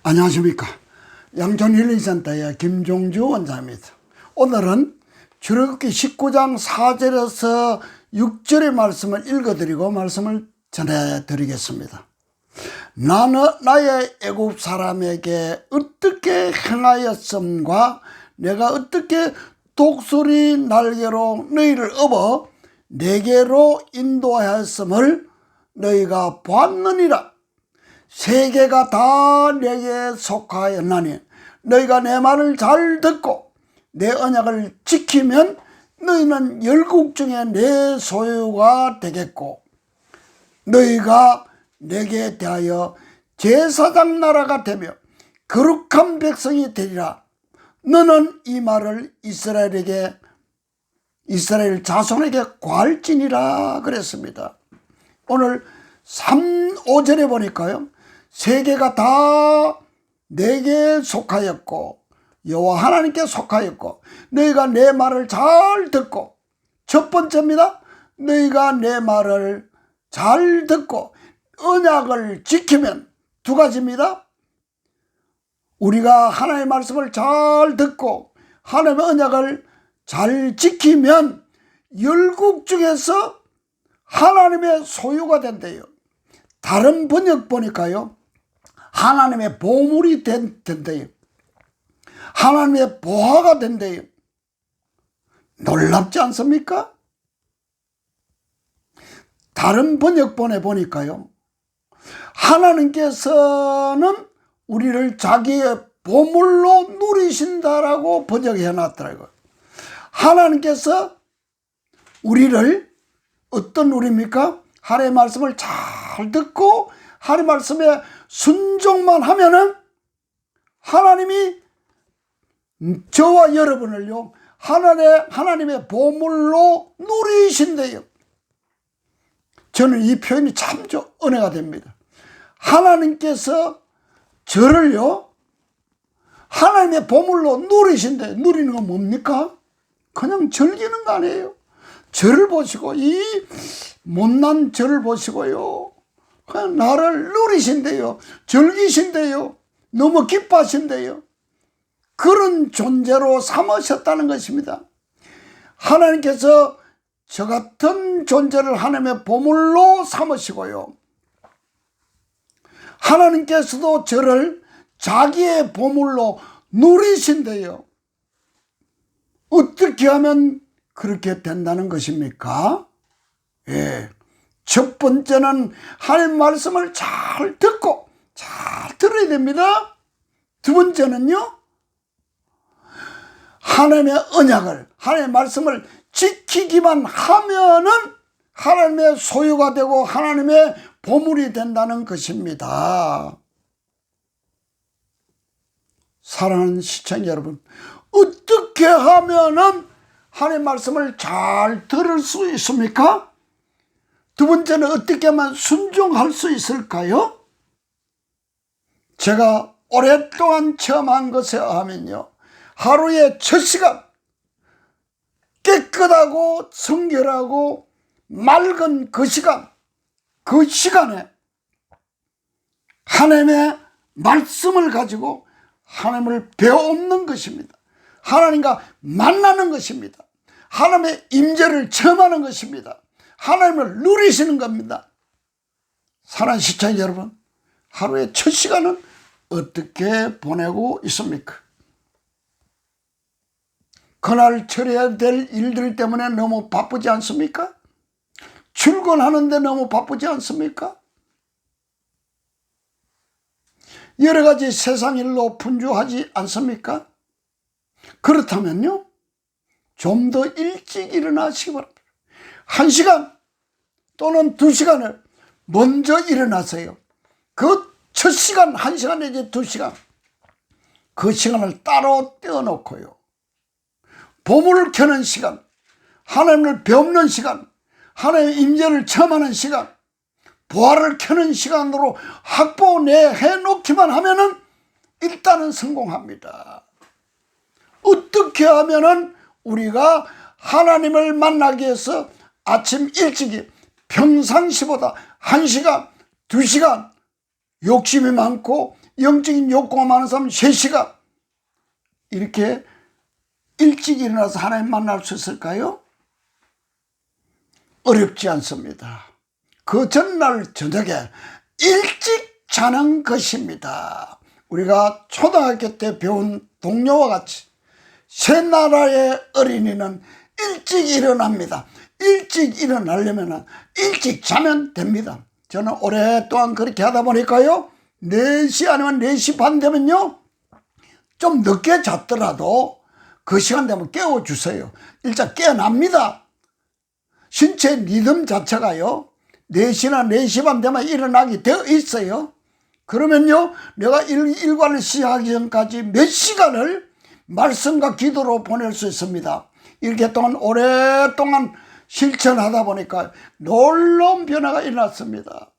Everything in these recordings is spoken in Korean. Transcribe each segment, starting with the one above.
안녕하십니까. 양천힐링센터의 김종주 원장입니다. 오늘은 출애굽기 19장 4절에서 6절의 말씀을 읽어드리고 말씀을 전해드리겠습니다. 나는 나의 애굽 사람에게 어떻게 행하였음과 내가 어떻게 독수리 날개로 너희를 업어 내게로 인도하였음을 너희가 보았느니라. 세계가 다 내게 속하였나니 너희가 내 말을 잘 듣고 내 언약을 지키면 너희는 열국 중에 내 소유가 되겠고 너희가 내게 대하여 제사장 나라가 되며 거룩한 백성이 되리라. 너는 이 말을 이스라엘 자손에게 고할지니라 그랬습니다. 오늘 5절에 보니까요, 세계가 다 내게 속하였고 여호와 하나님께 속하였고 너희가 내 말을 잘 듣고, 첫 번째입니다. 너희가 내 말을 잘 듣고 언약을 지키면, 두 가지입니다. 우리가 하나님의 말씀을 잘 듣고 하나님의 언약을 잘 지키면 열국 중에서 하나님의 소유가 된대요. 다른 번역 보니까요, 하나님의 보물이 된대요. 하나님의 보화가 된대요. 놀랍지 않습니까? 다른 번역본에 보니까요, 하나님께서는 우리를 자기의 보물로 누리신다라고 번역해 놨더라고요. 하나님께서 우리를 어떤 우리입니까? 하나님의 말씀을 잘 듣고 하나님의 말씀에 순종만 하면은 하나님이 저와 여러분을요, 하나님의 보물로 누리신대요. 저는 이 표현이 참 은혜가 됩니다. 하나님께서 저를요, 하나님의 보물로 누리신대요. 누리는 건 뭡니까? 그냥 즐기는 거 아니에요. 저를 보시고, 이 못난 저를 보시고요, 그냥 나를 누리신대요. 즐기신대요. 너무 기뻐하신대요. 그런 존재로 삼으셨다는 것입니다. 하나님께서 저 같은 존재를 하나님의 보물로 삼으시고요, 하나님께서도 저를 자기의 보물로 누리신대요. 어떻게 하면 그렇게 된다는 것입니까? 예. 첫 번째는 하나님 말씀을 잘 듣고 잘 들어야 됩니다. 두 번째는요, 하나님의 언약을, 하나님의 말씀을 지키기만 하면은 하나님의 소유가 되고 하나님의 보물이 된다는 것입니다. 사랑하는 시청자 여러분, 어떻게 하면은 하나님의 말씀을 잘 들을 수 있습니까? 두 번째는 어떻게 하면 순종할 수 있을까요? 제가 오랫동안 체험한 것에 의하면요, 하루에 첫 시간 깨끗하고 성결하고 맑은 그 시간에 하나님의 말씀을 가지고 하나님을 배우는 것입니다. 하나님과 만나는 것입니다. 하나님의 임재를 체험하는 것입니다. 하나님을 누리시는 겁니다. 사랑하는 시청자 여러분, 하루의 첫 시간은 어떻게 보내고 있습니까? 그날 처리해야 될 일들 때문에 너무 바쁘지 않습니까? 출근하는데 너무 바쁘지 않습니까? 여러 가지 세상 일로 분주하지 않습니까? 그렇다면요, 좀 더 일찍 일어나시기 바랍니다. 1시간 또는 2시간을 먼저 일어나세요. 그 첫 시간, 1시간 내지 2시간, 그 시간을 따로 떼어놓고요, 보물을 켜는 시간, 하나님을 배우는 시간, 하나님의 임재를 체험하는 시간, 보화를 켜는 시간으로 확보해 놓기만 하면은 일단은 성공합니다. 어떻게 하면은 우리가 하나님을 만나기 위해서 아침 일찍이 평상시보다 1시간, 2시간 욕심이 많고 영적인 욕구가 많은 사람 3시간 이렇게 일찍 일어나서 하나님 만날 수 있을까요? 어렵지 않습니다. 그 전날 저녁에 일찍 자는 것입니다. 우리가 초등학교 때 배운 동료와 같이 새 나라의 어린이는 일찍 일어납니다. 일찍 일어나려면 일찍 자면 됩니다. 저는 오랫동안 그렇게 하다 보니까요, 4시 아니면 4시 반 되면요, 좀 늦게 잤더라도 그 시간 되면 깨워주세요. 일찍 깨어납니다. 신체 리듬 자체가요, 4시나 4시 반 되면 일어나게 되어 있어요. 그러면요, 내가 일과를 시작하기 전까지 몇 시간을 말씀과 기도로 보낼 수 있습니다. 이렇게 동안 오랫동안 실천하다 보니까 놀라운 변화가 일어났습니다.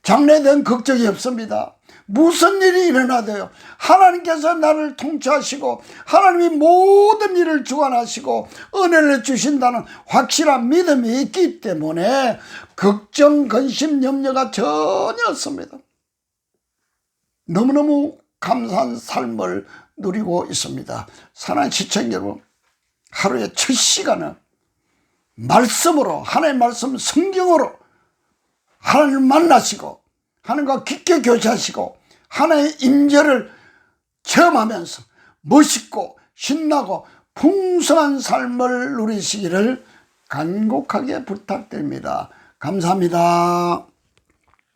장래에 대한 걱정이 없습니다. 무슨 일이 일어나도요, 하나님께서 나를 통치하시고 하나님이 모든 일을 주관하시고 은혜를 주신다는 확실한 믿음이 있기 때문에 걱정, 근심, 염려가 전혀 없습니다. 너무너무 감사한 삶을 누리고 있습니다. 사랑하는 시청자 여러분, 하루에 첫 시간은 말씀으로, 하나님의 말씀 성경으로 하나님을 만나시고 하나님과 깊게 교제하시고 하나님의 임재를 체험하면서 멋있고 신나고 풍성한 삶을 누리시기를 간곡하게 부탁드립니다. 감사합니다.